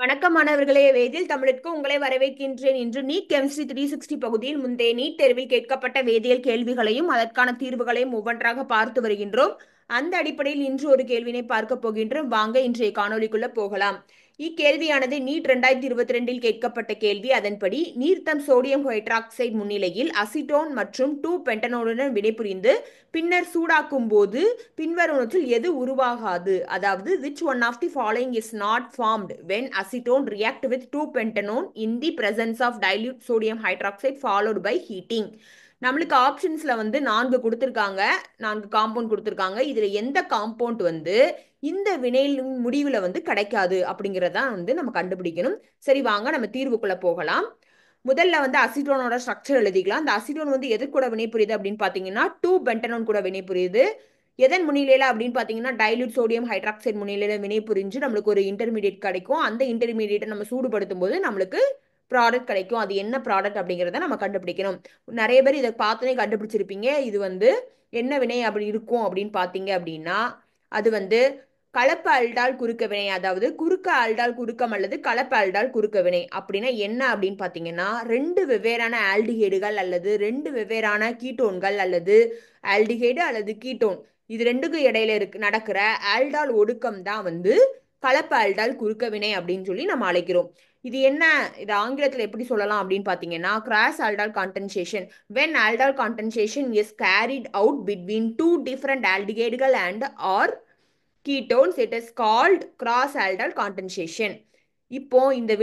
வணக்கம் மாணவர்களே, வேதியியல் தமிழுக்கு உங்களை வரவேற்கின்றேன். இன்று நீட் கெமிஸ்ட்ரி 360 பகுதியில் முந்தைய நீட் தேர்வில் கேட்கப்பட்ட வேதியியல் கேள்விகளையும் அதற்கான தீர்வுகளையும் ஒவ்வொன்றாக பார்த்து வருகின்றோம். அந்த அடிப்படையில் இன்று ஒரு கேள்வினை பார்க்க போகின்றோம். வாங்க இன்றைய காணொளிக்குள்ள போகலாம். இக்கேள்வியானது நீட் 2022 கேட்கப்பட்ட கேள்வி. அதன்படி நீர்த்தம் சோடியம் ஹைட்ராக்சைடு முன்னிலையில் அசிட்டோன் மற்றும் 2 பென்டனோனுடன் வினைபுரிந்து பின்னர் சூடாக்கும் போது பின்வருவனவற்றில் எது உருவாகாது? அதாவது which one of the following is not formed when acetone react with 2 pentanone in the presence of dilute sodium hydroxide followed by heating? நம்மளுக்கு ஆப்ஷன்ஸ்ல வந்து 4 கொடுத்துருக்காங்க, 4 காம்பவுண்ட் கொடுத்துருக்காங்க. இதுல எந்த காம்பவுண்ட் வந்து இந்த வினையின் முடிவுல வந்து கிடைக்காது அப்படிங்கறத வந்து நம்ம கண்டுபிடிக்கணும். சரி, வாங்க நம்ம தீர்வுக்குள்ள போகலாம். முதல்ல வந்து அசிட்டோனோட ஸ்ட்ரக்சர் எழுதிக்கலாம். அந்த அசிட்டோன் வந்து எது கூட வினைபுரியுது அப்படின்னு பாத்தீங்கன்னா 2 பென்டனோன் கூட வினைபுரியுது. எதன் முன்னிலையில அப்படின்னு பாத்தீங்கன்னா டைல்யூட் சோடியம் ஹைட்ராக்சைடு முன்னிலையில வினைபுரிஞ்சு நம்மளுக்கு ஒரு இன்டர்மீடியட் கிடைக்கும். அந்த இன்டர்மீடியட்டை நம்ம சூடுபடுத்தும் போது நம்மளுக்கு ப்ராடக்ட் கிடைக்கும். அது என்ன ப்ராடக்ட் அப்படிங்கிறத நம்ம கண்டுபிடிக்கணும். நிறைய பேர் இதை பார்த்தோன்னே கண்டுபிடிச்சிருப்பீங்க. இது வந்து என்ன வினை அப்படி இருக்கும் அப்படின்னு பார்த்தீங்க அப்படின்னா அது வந்து கலப்பு அல்டால் குறுக்க வினை, அதாவது குறுக்க அல்டால் குறுக்கம் அல்லது கலப்பு அல்டால் குறுக்க வினை. அப்படின்னா என்ன அப்படின்னு பார்த்தீங்கன்னா 2 வெவ்வேறான ஆல்டிஹைடுகள் அல்லது 2 வெவ்வேறான கீட்டோன்கள் அல்லது ஆல்டிஹைடு அல்லது கீட்டோன் இது ரெண்டுக்கும் இடையில நடக்கிற ஆல்டால் ஒடுக்கம் தான் வந்து கலப்பு அல்டால் குறுக்க வினை அப்படின்னு சொல்லி நம்ம அழைக்கிறோம். இது என்ன, இது ஆங்கிலத்தில் எப்படி சொல்லலாம் அப்படின்னு பார்த்தீங்கன்னா cross aldol condensation. when aldol condensation is carried out between two different aldehydes and or ketones, it is called cross aldol condensation. இப்போ இந்த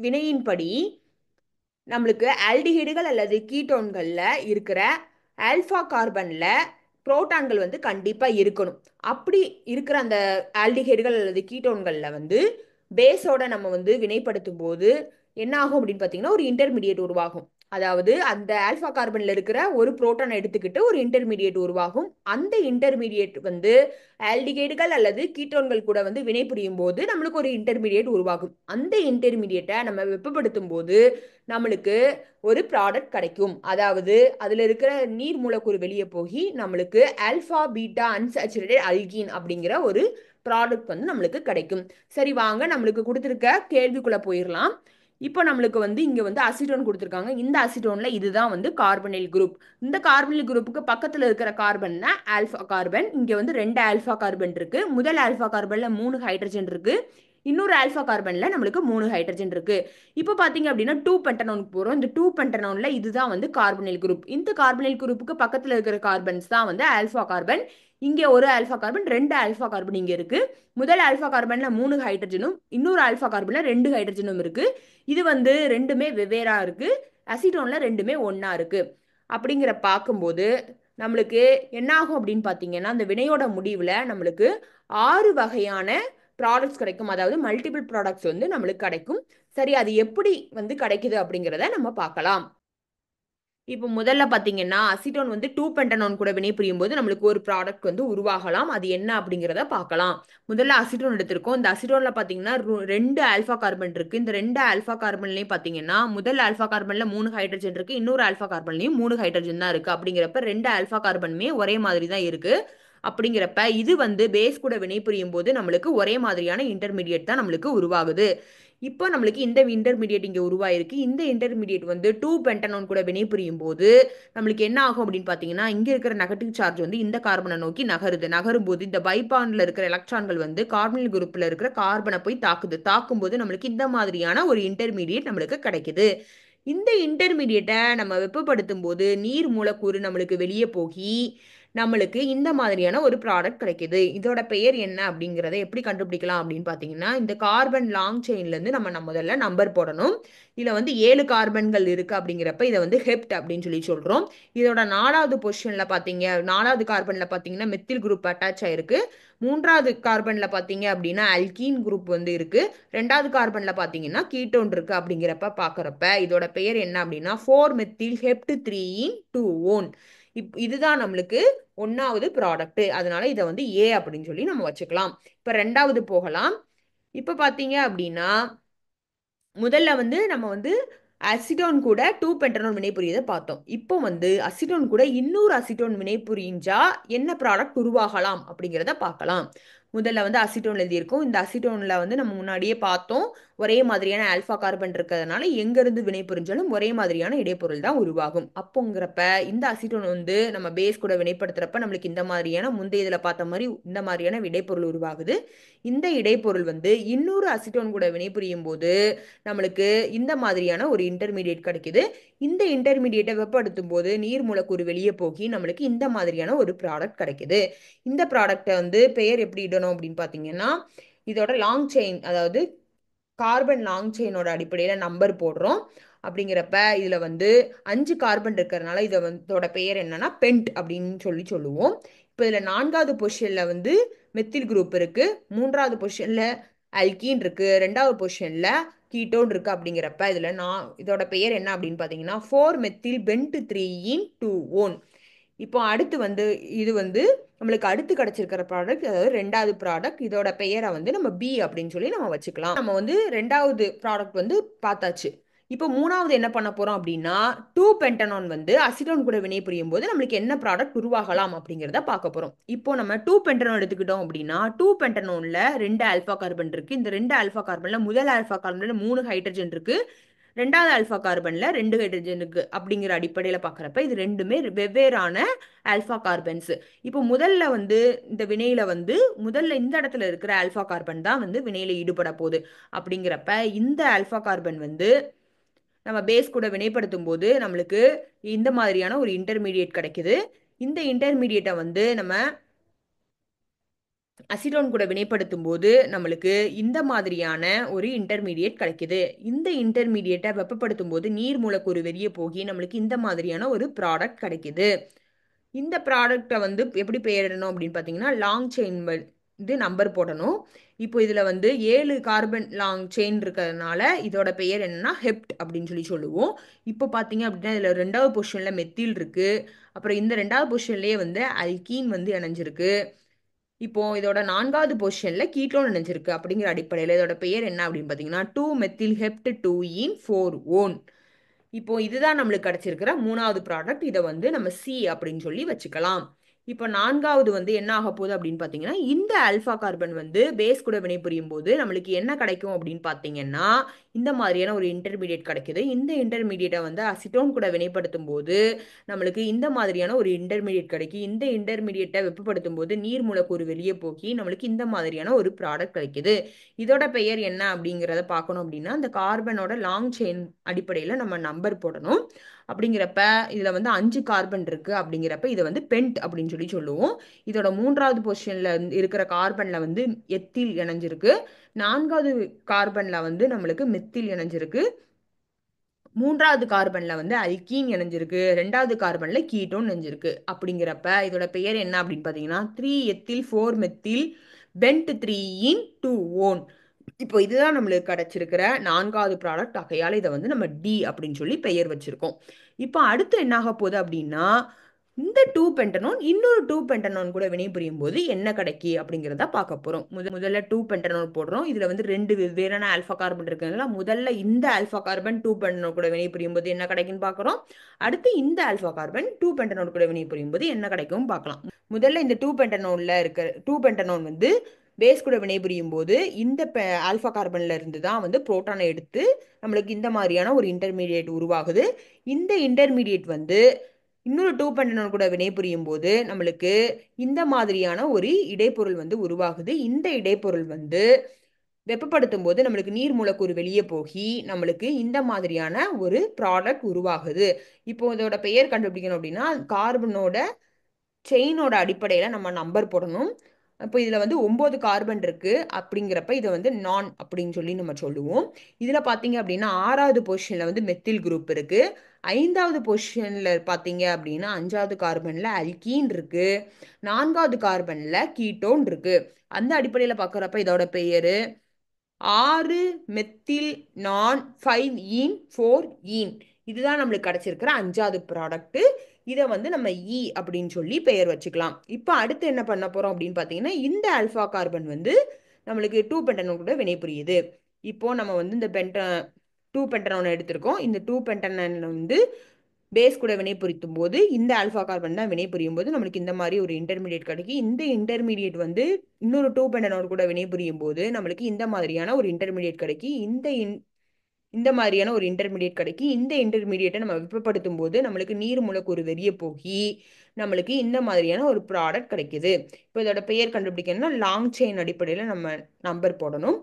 வினையின்படி நம்மளுக்கு ஆல்டிஹைடுகள் அல்லது கீட்டோன்கள்ல இருக்கிற ஆல்பா கார்பன்ல புரோட்டான்கள் வந்து கண்டிப்பா இருக்கணும். அப்படி இருக்கிற அந்த ஆல்டிஹைடுகள் அல்லது கீட்டோன்கள்ல வந்து பேஸோட நம்ம வந்து வினைப்படுத்தும் போது என்ன ஆகும் அப்படின்னு பார்த்தீங்கன்னா ஒரு இன்டர்மீடியட் உருவாகும். அதாவது அந்த ஆல்பா கார்பன்ல இருக்கிற ஒரு புரோட்டானை எடுத்துக்கிட்டு ஒரு இன்டர்மீடியட் உருவாகும். அந்த இன்டர்மீடியட் வந்து ஆல்டிஹைடுகள் அல்லது கீட்டோன்கள் கூட வந்து வினைபுரியும் போது நம்மளுக்கு ஒரு இன்டர்மீடியட் உருவாகும். அந்த இன்டர்மீடியட்டை நம்ம வெப்பப்படுத்தும் போது நம்மளுக்கு ஒரு ப்ராடக்ட் கிடைக்கும். அதாவது அதுல இருக்கிற நீர் மூலக்கூறு வெளியே போய் நம்மளுக்கு ஆல்பா பீட்டா அன்சாச்சுரேட்டட் அல்கீன் அப்படிங்கிற ஒரு ப்ராடக்ட் வந்து நம்மளுக்கு கிடைக்கும். சரி, வாங்க நம்மளுக்கு கொடுத்துருக்க கேள்விக்குள்ள போயிடலாம். இப்போ நம்மளுக்கு வந்து இங்க வந்து அசிட்டோன் கொடுத்துருக்காங்க. இந்த அசிட்டோன்ல இதுதான் வந்து கார்பனைல் குரூப். இந்த கார்பனைல் குரூப்புக்கு பக்கத்துல இருக்கிற கார்பன்னா ஆல்பா கார்பன். இங்க வந்து 2 ஆல்பா கார்பன் இருக்கு. முதல் ஆல்பா கார்பன்ல 3 ஹைட்ரஜன் இருக்கு. இன்னொரு ஆல்பா கார்பன்ல நம்மளுக்கு 3 ஹைட்ரஜன் இருக்கு. இப்போ பாத்தீங்க அப்படின்னா 2 பென்டனோனுக்கு போறோம். இந்த 2 பென்டனோன்ல இதுதான் வந்து கார்பனைல் குரூப். இந்த கார்பனைல் குரூப்புக்கு பக்கத்துல இருக்கிற கார்பன்ஸ் தான் வந்து ஆல்பா கார்பன். இங்க ஒரு ஆல்பா கார்பன், 2 ஆல்பா கார்பன் இங்க இருக்கு. முதல் ஆல்பா கார்பன்ல 3 ஹைட்ரஜனும் இன்னொரு ஆல்பா கார்பன்ல 2 ஹைட்ரஜனும் இருக்கு. இது வந்து ரெண்டுமே வெவ்வேறா இருக்கு. அசிட்டோன்ல ரெண்டுமே ஒன்னா இருக்கு. அப்படிங்கிற பார்க்கும்போது நம்மளுக்கு என்ன ஆகும் அப்படின்னு பார்த்தீங்கன்னா அந்த வினையோட முடிவுல நம்மளுக்கு 6 வகையான ப்ராடக்ட்ஸ் கிடைக்கும். அதாவது மல்டிபிள் ப்ராடக்ட்ஸ் வந்து நம்மளுக்கு கிடைக்கும். சரி, அது எப்படி வந்து கிடைக்குது அப்படிங்கிறத நம்ம பார்க்கலாம். இப்போ முதல்ல பார்த்தீங்கன்னா அசிட்டோன் வந்து 2 பென்டனோன் கூட வினைபுரியும் போது நம்மளுக்கு ஒரு ப்ராடக்ட் வந்து உருவாகலாம். அது என்ன அப்படிங்கிறத பார்க்கலாம். முதல்ல அசிட்டோன் எடுத்திருக்கோம். இந்த அசிட்டோன்ல பார்த்தீங்கன்னா 2 ஆல்பா கார்பன் இருக்கு. இந்த 2 ஆல்பா கார்பன்லயும் பார்த்தீங்கன்னா முதல் ஆல்பா கார்பன்ல 3 ஹைட்ரஜன் இருக்கு. இன்னொரு ஆல்பா கார்பன்லயும் 3 ஹைட்ரஜன் தான் இருக்கு. அப்படிங்கிறப்ப 2 ஆல்பா கார்பனுமே ஒரே மாதிரி தான் இருக்கு. அப்படிங்கிறப்ப இது வந்து பேஸ் கூட வினைபுரியும் போது நம்மளுக்கு ஒரே மாதிரியான இன்டர்மீடியட் தான் நம்மளுக்கு உருவாகுது. இப்போ நம்மளுக்கு இந்த இன்டர்மீடியட் இங்கே உருவாயிருக்கு. இந்த இன்டர்மீடியட் வந்து 2 பென்டனோன் கூட வினைபுரியும் போது நம்மளுக்கு என்ன ஆகும் அப்படின்னு பார்த்தீங்கன்னா இங்கே இருக்கிற நெகட்டிவ் சார்ஜ் வந்து இந்த கார்பனை நோக்கி நகரும் போது இந்த பைபாண்ட்ல இருக்கிற எலக்ட்ரான்கள் வந்து கார்பனில் குரூப்ல இருக்கிற கார்பனை போய் தாக்கும் போது நம்மளுக்கு இந்த மாதிரியான ஒரு இன்டர்மீடியட் நம்மளுக்கு கிடைக்குது. இந்த இன்டர்மீடியட்டை நம்ம வெப்பப்படுத்தும் போது நீர் மூலக்கூறு நம்மளுக்கு வெளியே போகி நம்மளுக்கு இந்த மாதிரியான ஒரு ப்ராடக்ட் கிடைக்குது. இதோட பெயர் என்ன அப்படிங்கிறத எப்படி கண்டுபிடிக்கலாம் அப்படின்னு பார்த்தீங்கன்னா இந்த கார்பன் லாங் செயின்லேருந்து நம்ம முதல்ல நம்பர் போடணும். இதில் வந்து 7 கார்பன்கள் இருக்கு. அப்படிங்கிறப்ப இதை வந்து ஹெப்ட் அப்படின்னு சொல்லி சொல்கிறோம். இதோட 4வது பொசிஷனில் பார்த்தீங்க, 4வது கார்பனில் பார்த்தீங்கன்னா மெத்தில் குரூப் அட்டாச் ஆயிருக்கு. 3வது கார்பனில் பார்த்தீங்க அப்படின்னா அல்கீன் குரூப் வந்து இருக்கு. 2வது கார்பனில் பார்த்தீங்கன்னா கீட்டோன் இருக்கு. அப்படிங்கிறப்ப பார்க்குறப்ப இதோட பெயர் என்ன அப்படின்னா 4-மெத்தில் ஹெப்ட் 3-in-2-one. இதுதான் நம்மளுக்கு 1வது ப்ராடக்ட். அதனால இதை வந்து ஏ அப்படின்னு சொல்லி நம்ம வச்சுக்கலாம். இப்ப 2வது போகலாம். இப்ப பாத்தீங்க அப்படின்னா முதல்ல வந்து நம்ம வந்து அசிட்டோன் கூட 2 பென்டனோன் வினைபுரியதை பார்த்தோம். இப்போ வந்து அசிட்டோன் கூட இன்னொரு அசிட்டோன் வினைபுரிஞ்சா என்ன ப்ராடக்ட் உருவாகலாம் அப்படிங்கிறத பார்க்கலாம். முதல்ல வந்து அசிட்டோன் எழுதியிருக்கும். இந்த அசிட்டோன்ல வந்து நம்ம முன்னாடியே பார்த்தோம், ஒரே மாதிரியான ஆல்ஃபா கார்பன் இருக்கிறதுனால எங்கிருந்து வினை புரிஞ்சாலும் ஒரே மாதிரியான இடைப்பொருள் தான் உருவாகும். அப்போங்கிறப்ப இந்த அசிட்டோன் வந்து நம்ம பேஸ் கூட வினைப்படுத்துறப்ப நம்மளுக்கு இந்த மாதிரியான முந்தைய இதில் பார்த்த மாதிரி இந்த மாதிரியான இடைப்பொருள் உருவாகுது. இந்த இடைப்பொருள் வந்து இன்னொரு அசிட்டோன் கூட வினைபுரியும் போது நம்மளுக்கு இந்த மாதிரியான ஒரு இன்டர்மீடியேட் கிடைக்குது. இந்த இன்டர்மீடியேட்டை வெப்பப்படுத்தும் போது நீர் மூலக்கூறு வெளியே போகி நம்மளுக்கு இந்த மாதிரியான ஒரு ப்ராடக்ட் கிடைக்குது. இந்த ப்ராடக்டை வந்து பெயர் எப்படி இடணும் அப்படின்னு பார்த்தீங்கன்னா, இதோட லாங் செயின், அதாவது கார்பன் லாங் செயினோட அடிப்படையில் நம்பர் போடுறோம். அப்படிங்கிறப்ப இதில் வந்து 5 கார்பன் இருக்கிறதுனால இதோட பெயர் என்னன்னா பென்ட் அப்படின்னு சொல்லுவோம். இப்போ இதில் 4வது பொசிஷனில் வந்து மெத்தில் குரூப் இருக்கு, 3வது பொசிஷனில் அல்கீன் இருக்கு, 2வது பொசிஷனில் கீட்டோன் இருக்கு. அப்படிங்கிறப்ப இதில் இதோட பெயர் என்ன அப்படின்னு பார்த்தீங்கன்னா 4 மெத்தில் பென்ட் 3 இன் 2 ஓன். இப்போ அடுத்து வந்து இது வந்து நம்மளுக்கு அடுத்து கிடைச்சிருக்கிற ப்ராடக்ட், அதாவது 2வது ப்ராடக்ட். இதோட பெயரை வந்து நம்ம பி அப்படின்னு சொல்லி நம்ம வச்சுக்கலாம். நம்ம வந்து 2வது ப்ராடக்ட் வந்து பார்த்தாச்சு. இப்போ 3வது என்ன பண்ண போறோம் அப்படின்னா 2 பென்டனான் வந்து அசிட்டோன் கூட வினைபுரியும் போது நம்மளுக்கு என்ன ப்ராடக்ட் உருவாகலாம் அப்படிங்கிறத பார்க்க போறோம். இப்போ நம்ம 2 பென்டனான் எடுத்துக்கிட்டோம் அப்படின்னா 2 பென்டனான்ல 2 ஆல்ஃபா கார்பன் இருக்கு. இந்த 2 ஆல்ஃபா கார்பன்ல முதல் ஆல்ஃபா கார்பன்ல 3 ஹைட்ரஜன் இருக்கு, 2வது ஆல்ஃபா கார்பன்ல 2 ஹைட்ரஜன் இருக்கு. அப்படிங்கிற அடிப்படையில் பார்க்குறப்ப இது ரெண்டுமே வெவ்வேறான ஆல்ஃபா கார்பன்ஸ். இப்போ முதல்ல வந்து இந்த வினையில வந்து முதல்ல இந்த இடத்துல இருக்கிற ஆல்ஃபா கார்பன் தான் வந்து வினையில ஈடுபட போகுது. அப்படிங்கிறப்ப இந்த ஆல்ஃபா கார்பன் வந்து நம்ம பேஸ் கூட வினைப்படுத்தும் போது நம்மளுக்கு இந்த மாதிரியான ஒரு இன்டர்மீடியேட் கிடைக்குது. இந்த இன்டர்மீடியேட்டை வந்து நம்ம அசிட்டோன் கூட வினைப்படுத்தும் போது நம்மளுக்கு இந்த மாதிரியான ஒரு இன்டர்மீடியேட் கிடைக்குது. இந்த இன்டர்மீடியேட்டை வெப்பப்படுத்தும் போது நீர் மூலக்கூறு வெளியே போகி நம்மளுக்கு இந்த மாதிரியான ஒரு ப்ராடக்ட் கிடைக்குது. இந்த ப்ராடக்டை வந்து எப்படி பெயரிடணும் அப்படின்னு பார்த்தீங்கன்னா லாங் செயின் இது நம்பர் போடணும். இப்போ இதில் வந்து 7 கார்பன் லாங் செயின் இருக்கிறதுனால இதோட பெயர் என்னன்னா ஹெப்ட் அப்படின்னு சொல்லி சொல்லுவோம். இப்போ பார்த்தீங்க அப்படின்னா இதில் 2வது பொசிஷனில் மெத்தில் இருக்கு, அப்புறம் இந்த 2வது பொசிஷன்லேயே வந்து அல்கீன் வந்து இணைஞ்சிருக்கு. இப்போ இதோட 4வது பொசிஷன்ல கீட்டோன் இணைஞ்சிருக்கு. அப்படிங்கிற அடிப்படையில் இதோட பெயர் என்ன அப்படின்னு பார்த்தீங்கன்னா 2 மெத்தில் ஹெப்ட் 2 இன் 4 ஓன். இப்போ இதுதான் நம்மளுக்கு கிடைச்சிருக்கிற 3வது ப்ராடக்ட். இதை வந்து நம்ம சி அப்படின்னு சொல்லி வச்சுக்கலாம். இப்போ 4வது வந்து என்ன ஆக போகுது அப்படின்னு பார்த்தீங்கன்னா இந்த ஆல்ஃபா கார்பன் வந்து பேஸ் கூட வினைபுரியும் போது நம்மளுக்கு என்ன கிடைக்கும் அப்படின்னு பார்த்தீங்கன்னா இந்த மாதிரியான ஒரு இன்டர்மீடியேட் கிடைக்குது. இந்த இன்டர்மீடியேட்டை வந்து அசிட்டோன் கூட வினைப்படுத்தும் போது நம்மளுக்கு இந்த மாதிரியான ஒரு இன்டர்மீடியேட் கிடைக்கும். இந்த இன்டர்மீடியேட்டை வெப்பப்படுத்தும் போது நீர் மூலக்கூறு வெளியே போகி நம்மளுக்கு இந்த மாதிரியான ஒரு ப்ராடக்ட் கிடைக்குது. இதோட பெயர் என்ன அப்படிங்கிறத பார்க்கணும் அப்படின்னா அந்த கார்பனோட லாங் செயின் அடிப்படையில் நம்ம நம்பர் போடணும். அப்படிங்கிறப்ப இதில் வந்து 5 கார்பன் இருக்கு. அப்படிங்கிறப்ப இதை வந்து பென்ட் அப்படின்னு சொல்லி சொல்லுவோம். இதோட 3வது பொசிஷன்ல இருக்கிற கார்பன்ல வந்து எத்தில் இணைஞ்சிருக்கு, 4வது கார்பன்ல வந்து நம்மளுக்கு மெத்தில் இணைஞ்சிருக்கு, 3வது கார்பன்ல வந்து அல்கீன் இணைஞ்சிருக்கு, 2வது கார்பன்ல கீட்டோன் இணைஞ்சிருக்கு. அப்படிங்கிறப்ப இதோட பெயர் என்ன அப்படின்னு பார்த்தீங்கன்னா 3 எத்தில் 4 மெத்தில் பென்ட் 3 இன் 2 ஓன். இப்போ இதுதான் நம்மளுக்கு கிடைச்சிருக்கிற 4வது ப்ராடக்ட். ஆகையால இதை வந்து நம்ம டி அப்படின்னு சொல்லி பெயர் வச்சிருக்கோம். இப்போ அடுத்து என்ன ஆக போகுது அப்படின்னா இந்த 2 பென்டனோன் இன்னொரு 2 பென்டனோன் கூட வினைபுரியும் போது என்ன கிடைக்கி அப்படிங்கிறத பார்க்க போறோம். முதல்ல 2 பென்டனோன் போடுறோம். இதுல வந்து 2 வெவ்வேறான ஆல்ஃபா கார்பன் இருக்குங்களா, முதல்ல இந்த ஆல்ஃபா கார்பன் 2 பென்டனோன் கூட வினைபுரியும் போது என்ன கிடைக்குன்னு பார்க்குறோம். அடுத்து இந்த ஆல்ஃபா கார்பன் 2 பென்டனோன் கூட வினைபுரியும் போது என்ன கிடைக்கும் பார்க்கலாம். முதல்ல இந்த 2 பென்டனோன்ல இருக்க 2 பென்டனோன் வந்து பேஸ் கூட வினைபுரியும் போது இந்த ஆல்ஃபா கார்பன்ல இருந்து தான் வந்து புரோட்டானை எடுத்து நம்மளுக்கு இந்த மாதிரியான ஒரு இன்டர்மீடியேட் உருவாகுது. இந்த இன்டர்மீடியேட் வந்து இன்னொரு 2 பென்டனோன் கூட வினைபுரியும் போது நம்மளுக்கு இந்த மாதிரியான ஒரு இடைப்பொருள் வந்து உருவாகுது. இந்த இடைப்பொருள் வந்து வெப்பப்படுத்தும் போது நம்மளுக்கு நீர் மூலக்கூறு வெளியே போகி நம்மளுக்கு இந்த மாதிரியான ஒரு ப்ராடக்ட் உருவாகுது. இப்போ இதோட பெயர் கண்டுபிடிக்கணும் அப்படின்னா கார்பனோட செயினோட அடிப்படையில் நம்ம நம்பர் போடணும். இப்போ இதில் வந்து 9 கார்பன் இருக்கு. அப்படிங்கிறப்ப இதை வந்து நான் அப்படின்னு சொல்லி நம்ம சொல்லுவோம். இதில் பார்த்தீங்க அப்படின்னா 6வது பொசிஷனில் வந்து மெத்தில் குரூப் இருக்கு, 5வது பொசிஷனில் பார்த்தீங்க அப்படின்னா 5வது கார்பனில் அல்கீன் இருக்கு, 4வது கார்பனில் கீட்டோன் இருக்கு. அந்த அடிப்படையில் பார்க்குறப்ப இதோட பெயர் 6 மெத்தில் நான் 5 ஈன் 4 ஈன். இதுதான் நம்மளுக்கு கிடைச்சிருக்கிற 5வது ப்ராடக்ட். இதை வந்து நம்ம இ அப்படின்னு சொல்லி பெயர் வச்சுக்கலாம். இப்போ அடுத்து என்ன பண்ண போறோம் அப்படின்னு பார்த்தீங்கன்னா இந்த ஆல்ஃபா கார்பன் வந்து நம்மளுக்கு 2 பென்டனோன் கூட வினைபுரியுது. இப்போ நம்ம வந்து இந்த 2 பென்டனோன் எடுத்திருக்கோம். இந்த 2 பென்டனன் வந்து பேஸ் கூட வினைபுரித்தும் போது இந்த ஆல்ஃபா கார்பன் தான் வினைபுரியும் போது நம்மளுக்கு இந்த மாதிரி ஒரு இன்டர்மீடியட் கிடைக்கும். இந்த இன்டர்மீடியட் வந்து இன்னொரு 2 பெண்டனோடு கூட வினைபுரியும் போது நம்மளுக்கு இந்த மாதிரியான ஒரு இன்டர்மீடியட் கிடைக்கும். இந்த மாதிரியான ஒரு இன்டர்மீடியட் கிடைக்கும். இந்த இன்டர்மீடியட்டை நம்ம வெப்பப்படுத்தும் போது நம்மளுக்கு நீர் மூலக்கூறு வெளியே போகி நம்மளுக்கு இந்த மாதிரியான ஒரு ப்ராடக்ட் கிடைக்குது. இப்போ இதோட பெயர் கண்டுபிடிக்கணும்னா லாங் செயின் அடிப்படையில் நம்ம நம்பர் போடணும்.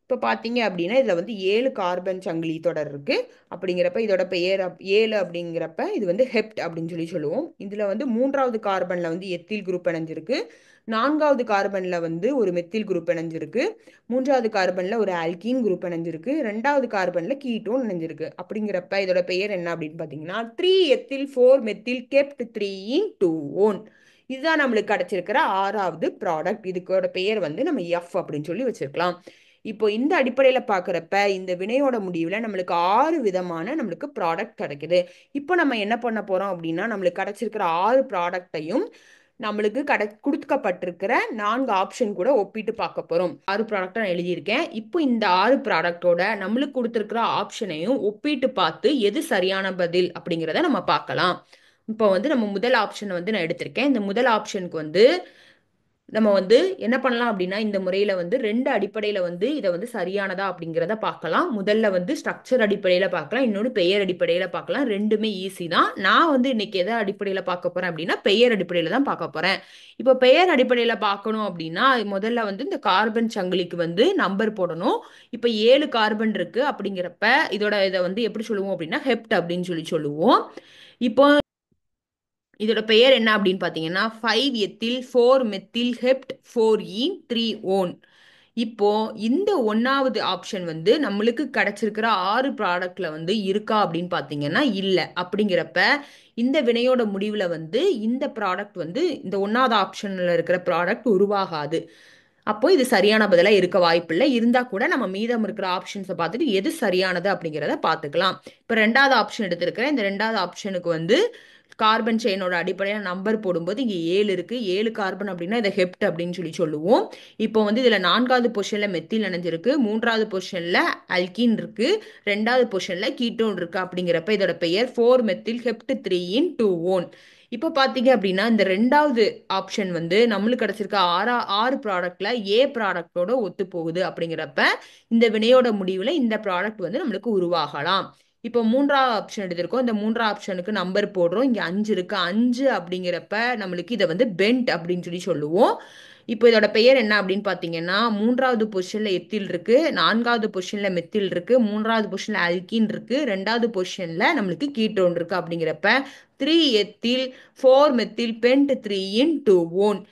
இப்போ பார்த்தீங்க அப்படின்னா இதில் வந்து 7 கார்பன் சங்கிலி தொடர் இருக்கு. அப்படிங்கிறப்ப இதோட பெயர் 7 அப்படிங்கிறப்ப இது வந்து ஹெப்ட் அப்படின்னு சொல்லுவோம். இதில் வந்து 3வது கார்பனில் வந்து எத்தில் குரூப் இணைஞ்சிருக்கு. 4வது கார்பனில் வந்து ஒரு மெத்தில் குரூப் இணைஞ்சிருக்கு. 3வது கார்பனில் ஒரு ஆல்கீன் குரூப் இணைஞ்சிருக்கு. 2வது கார்பனில் கீட்டோன் இணைஞ்சிருக்கு. அப்படிங்கிறப்ப இதோட பெயர் என்ன அப்படின்னு பார்த்தீங்கன்னா 3 எத்தில் 4 மெத்தில் கெப்ட் 3 இன் 2 ஓன். இதுதான் நம்மளுக்கு கிடைச்சிருக்கிற 6வது ப்ராடக்ட். இதுக்கோட பெயர் வந்து நம்ம எஃப் அப்படின்னு சொல்லி வச்சிருக்கலாம். இப்போ இந்த அடிப்படையில் பார்க்குறப்ப இந்த வினையோட முடிவில் நம்மளுக்கு 6 விதமான நம்மளுக்கு ப்ராடக்ட் கிடைக்குது. இப்போ நம்ம என்ன பண்ண போகிறோம் அப்படின்னா நம்மளுக்கு கிடைச்சிருக்கிற 6 ப்ராடக்டையும் நம்மளுக்கு கொடுக்கப்பட்டிருக்கிற 4 ஆப்ஷன் கூட ஒப்பிட்டு பார்க்க போகிறோம். 6 ப்ராடக்டை நான் எழுதியிருக்கேன். இப்போ இந்த 6 ப்ராடக்டோட நம்மளுக்கு கொடுத்துருக்கிற ஆப்ஷனையும் ஒப்பிட்டு பார்த்து எது சரியான பதில் அப்படிங்கிறத நம்ம பார்க்கலாம். இப்போ வந்து நம்ம முதல் ஆப்ஷனை வந்து நான் எடுத்திருக்கேன். இந்த முதல் ஆப்ஷனுக்கு வந்து நம்ம வந்து என்ன பண்ணலாம் அப்படின்னா இந்த முறையில் வந்து 2 அடிப்படையில் வந்து இதை வந்து சரியானதா அப்படிங்கிறத பார்க்கலாம். முதல்ல வந்து ஸ்ட்ரக்சர் அடிப்படையில் பார்க்கலாம், இன்னொன்று பெயர் அடிப்படையில் பார்க்கலாம். ரெண்டுமே ஈஸி தான். நான் வந்து இன்னைக்கு எதை அடிப்படையில் பார்க்க போகிறேன் அப்படின்னா பெயர் அடிப்படையில் தான் பார்க்க போகிறேன். இப்போ பெயர் அடிப்படையில் பார்க்கணும் அப்படின்னா முதல்ல வந்து இந்த கார்பன் சங்கிலிக்கு வந்து நம்பர் போடணும். இப்போ 7 கார்பன் இருக்குது அப்படிங்கிறப்ப இதை வந்து எப்படி சொல்லுவோம் அப்படின்னா ஹெப்ட் அப்படின்னு சொல்லுவோம். இப்போ இதோட பெயர் என்ன அப்படின்னு பார்த்தீங்கன்னா 5 எத்தில் 4 மெத்தில் ஹெப்ட் 4 ஈன் 3 ஓன். இப்போ இந்த 1வது ஆப்ஷன் வந்து நம்மளுக்கு கிடைச்சிருக்கிற 6 ப்ராடக்ட்ல வந்து இருக்கா அப்படின்னு பார்த்தீங்கன்னா இல்லை. அப்படிங்கிறப்ப இந்த வினையோட முடிவில் வந்து இந்த ப்ராடக்ட் வந்து இந்த 1வது ஆப்ஷனில் இருக்கிற ப்ராடக்ட் உருவாகாது. அப்போ இது சரியான பதிலாக இருக்க வாய்ப்பில்லை. இருந்தால் கூட நம்ம மீதம் இருக்கிற ஆப்ஷன்ஸை பார்த்துட்டு எது சரியானது அப்படிங்கிறத பார்த்துக்கலாம். இப்போ 2வது ஆப்ஷன் எடுத்திருக்கிறேன். இந்த 2வது ஆப்ஷனுக்கு வந்து கார்பன் செயினோட அடிப்படையாக நம்பர் போடும்போது இங்கே 7 இருக்கு. 7 கார்பன் அப்படின்னா இதை ஹெப்ட் அப்படின்னு சொல்லுவோம். இப்போ வந்து இதில் 4வது பொசிஷனில் மெத்தில் இணைஞ்சிருக்கு. 3வது பொசிஷனில் அல்கீன் இருக்கு. 2வது பொசிஷனில் கீட்டோன் இருக்கு. அப்படிங்கிறப்ப இதோட பெயர் 4 மெத்தில் ஹெப்ட் 3 இன் 2 ஓன். இப்போ பார்த்தீங்க அப்படின்னா இந்த 2வது ஆப்ஷன் வந்து நம்மளுக்கு கிடைச்சிருக்க 6 ப்ராடக்ட்ல ஏ ப்ராடக்டோட ஒத்து போகுது. அப்படிங்கிறப்ப இந்த வினையோட முடிவில் இந்த ப்ராடக்ட் வந்து நம்மளுக்கு உருவாகலாம். இப்போ 3வது ஆப்ஷன் எடுத்திருக்கோம். இந்த 3வது ஆப்ஷனுக்கு நம்பர் போடுறோம். இங்கே 5 இருக்கு. 5 அப்படிங்கிறப்ப நம்மளுக்கு இதை வந்து பென்ட் அப்படின்னு சொல்லுவோம். இப்போ இதோட பெயர் என்ன அப்படின்னு பார்த்தீங்கன்னா 3வது பொசிஷனில் எத்தில் இருக்கு. 4வது பொசிஷனில் மெத்தில் இருக்கு. 3வது பொசிஷனில் அல்கீன் இருக்கு. 2வது பொசிஷனில் நம்மளுக்கு கீட்டோன் இருக்கு. அப்படிங்கிறப்ப 3 எத்தில் 4 மெத்தில் பென்ட் 3 இன் 2 ஓன்.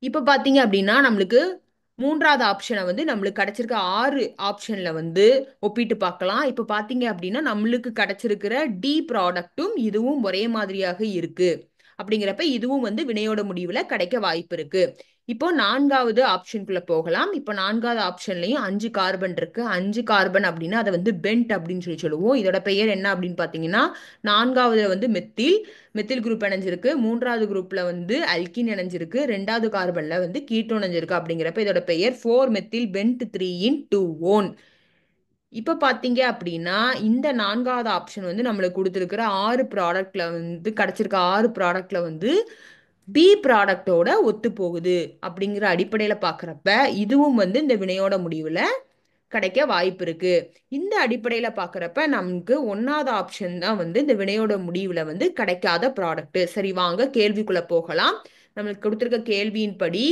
இப்போ பார்த்தீங்க அப்படின்னா நம்மளுக்கு 3வது ஆப்ஷனை வந்து நம்மளுக்கு கிடைச்சிருக்க 6 ஆப்ஷனில் வந்து ஒப்பிட்டு பார்க்கலாம். இப்போ பார்த்தீங்க அப்படின்னா நம்மளுக்கு கிடைச்சிருக்கிற டி ப்ராடக்ட்டும் இதுவும் ஒரே மாதிரியாக இருக்கு. அப்படிங்கிறப்ப இதுவும் வந்து வினையோட முடிவில் கிடைக்க வாய்ப்பு இருக்கு. இப்போ 4வது ஆப்ஷனுக்குள்ள போகலாம். இப்போ 4வது ஆப்ஷன்லையும் 5 கார்பன் இருக்கு. 5 கார்பன் அப்படின்னா அதை வந்து பென்ட் அப்படின்னு சொல்லுவோம். இதோட பெயர் என்ன அப்படின்னு பார்த்தீங்கன்னா 4வது வந்து மெத்தில் குரூப் இணைஞ்சிருக்கு. 3வது குரூப்ல வந்து அல்கின் இணைஞ்சிருக்கு. 2வது கார்பன்ல வந்து கீட்டோன் இணைஞ்சிருக்கு. அப்படிங்கிறப்ப இதோட பெயர் 4 மெத்தில் பென்ட் 3 இன் 2 ஓன். இப்போ பார்த்தீங்க அப்படின்னா இந்த 4வது ஆப்ஷன் வந்து நம்மளுக்கு கொடுத்துருக்கிற 6 ப்ராடக்ட்ல வந்து கிடைச்சிருக்க 6 ப்ராடக்ட்ல வந்து பி ப்ராடக்டோட ஒத்து போகுது. அப்படிங்கிற அடிப்படையில் பார்க்குறப்ப இதுவும் வந்து இந்த வினையோட முடிவில் கிடைக்க வாய்ப்பு இருக்கு. இந்த அடிப்படையில் பார்க்குறப்ப நமக்கு 1வது ஆப்ஷன் தான் வந்து இந்த வினையோட முடிவில் வந்து கிடைக்காத ப்ராடக்ட். சரி, வாங்க கேள்விக்குள்ள போகலாம். நம்மளுக்கு கொடுத்துருக்க கேள்வியின்படி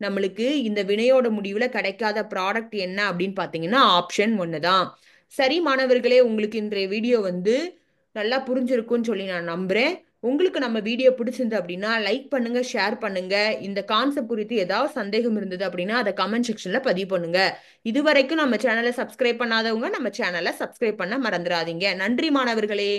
நம்மளுக்கு இந்த வினையோட முடிவில் கிடைக்காத ப்ராடக்ட் என்ன அப்படின்னு பார்த்தீங்கன்னா ஆப்ஷன் 1 தான். சரி மாணவர்களே, உங்களுக்கு இன்றைய வீடியோ வந்து நல்லா புரிஞ்சிருக்கும்னு சொல்லி நான் நம்புறேன். உங்களுக்கு நம்ம வீடியோ பிடிச்சிருந்து அப்படின்னா லைக் பண்ணுங்க, ஷேர் பண்ணுங்க. இந்த கான்செப்ட் குறித்து ஏதாவது சந்தேகம் இருந்தது அப்படின்னா அதை கமெண்ட் செக்ஷன்ல பதிவு பண்ணுங்க. இதுவரைக்கும் நம்ம சேனலை சப்ஸ்கிரைப் பண்ணாதவங்க நம்ம சேனலை சப்ஸ்கிரைப் பண்ண மறந்துடாதீங்க. நன்றி மாணவர்களே.